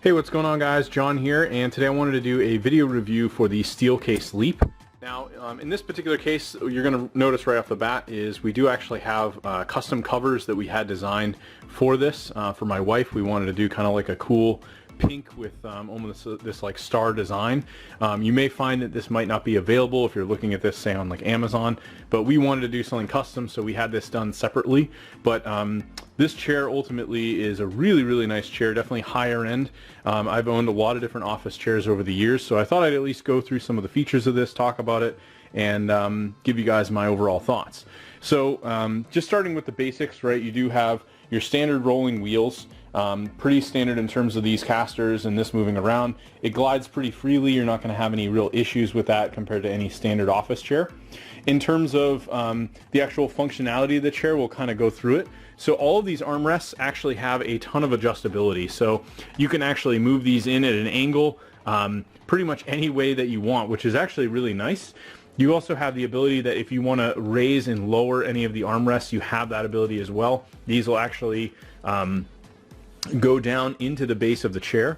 Hey, what's going on guys? John here, and today I wanted to do a video review for the Steelcase Leap. Now, in this particular case, you're going to notice right off the bat is we do actually have custom covers that we had designed for this. For my wife, we wanted to do kind of like a cool pink with almost this like star design. You may find that this might not be available if you're looking at this, say, on like Amazon, but we wanted to do something custom, so we had this done separately. But this chair ultimately is a really nice chair, definitely higher end. I've owned a lot of different office chairs over the years, so I thought I'd at least go through some of the features of this, talk about it, and give you guys my overall thoughts. So just starting with the basics, right? You do have your standard rolling wheels. Pretty standard in terms of these casters and this moving around. It glides pretty freely. You're not going to have any real issues with that compared to any standard office chair. In terms of the actual functionality of the chair, we'll kind of go through it. So all of these armrests actually have a ton of adjustability. So you can actually move these in at an angle pretty much any way that you want, which is actually really nice. You also have the ability that if you want to raise and lower any of the armrests, you have that ability as well. These will actually go down into the base of the chair.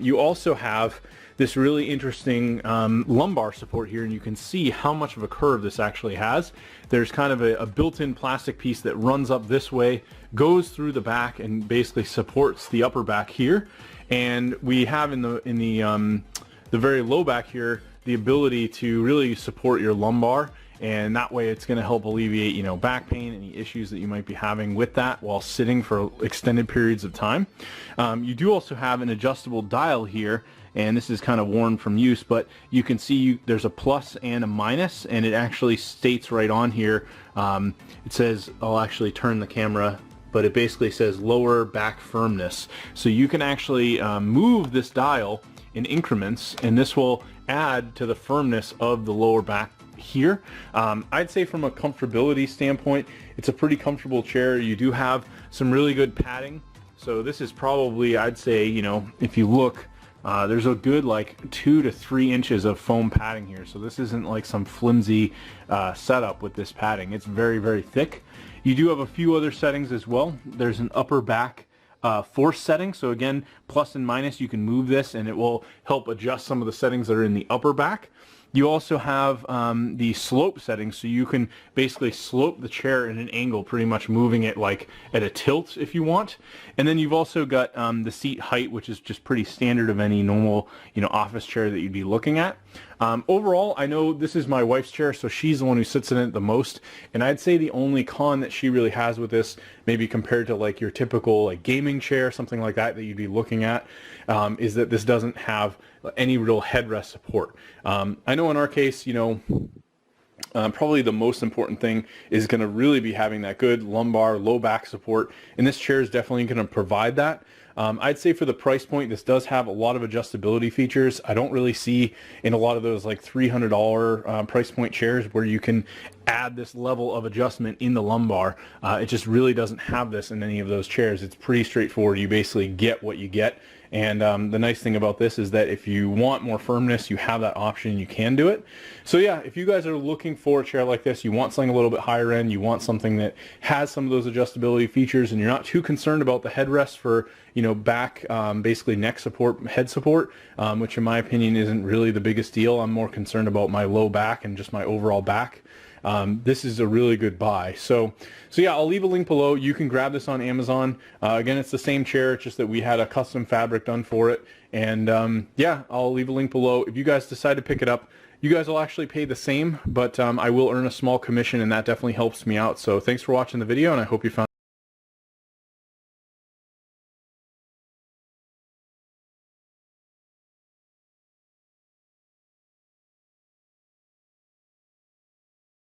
You also have this really interesting lumbar support here, and you can see how much of a curve this actually has. There's kind of a built-in plastic piece that runs up this way, goes through the back, and basically supports the upper back here. And we have in the very low back here the ability to really support your lumbar, and that way it's going to help alleviate, you know, back pain, any issues that you might be having with that while sitting for extended periods of time. You do also have an adjustable dial here, and this is kind of worn from use, but you can see there's a plus and a minus, and it actually states right on here, it says, I'll actually turn the camera, but it basically says lower back firmness. So you can actually move this dial in increments, and this will add to the firmness of the lower back here. I'd say from a comfortability standpoint, it's a pretty comfortable chair. You do have some really good padding. So this is probably, I'd say, you know, if you look, there's a good like 2 to 3 inches of foam padding here. So this isn't like some flimsy setup with this padding. It's very thick. You do have a few other settings as well. There's an upper back force setting, so again, plus and minus, you can move this and it will help adjust some of the settings that are in the upper back. You also have the slope settings, so you can basically slope the chair in an angle, pretty much moving it like at a tilt if you want. And then you've also got the seat height, which is just pretty standard of any normal, you know, office chair that you'd be looking at. Overall, I know this is my wife's chair, so she's the one who sits in it the most, and I'd say the only con that she really has with this, maybe compared to like your typical like gaming chair, something like that you'd be looking at, is that this doesn't have any real headrest support. I know in our case, you know, probably the most important thing is going to really be having that good lumbar, low back support, and this chair is definitely going to provide that. I'd say for the price point, this does have a lot of adjustability features. I don't really see in a lot of those like $300 price point chairs where you can add this level of adjustment in the lumbar. It just really doesn't have this in any of those chairs. It's pretty straightforward. You basically get what you get. And the nice thing about this is that if you want more firmness, you have that option, you can do it. So yeah, if you guys are looking for a chair like this, you want something a little bit higher end, you want something that has some of those adjustability features, and you're not too concerned about the headrest for, you know, back, basically neck support, head support, which in my opinion isn't really the biggest deal. I'm more concerned about my low back and just my overall back. This is a really good buy. So yeah, I'll leave a link below. You can grab this on Amazon. Again, it's the same chair, it's just that we had a custom fabric done for it. And yeah, I'll leave a link below. If you guys decide to pick it up, you guys will actually pay the same, but I will earn a small commission, and that definitely helps me out. So thanks for watching the video, and I hope you found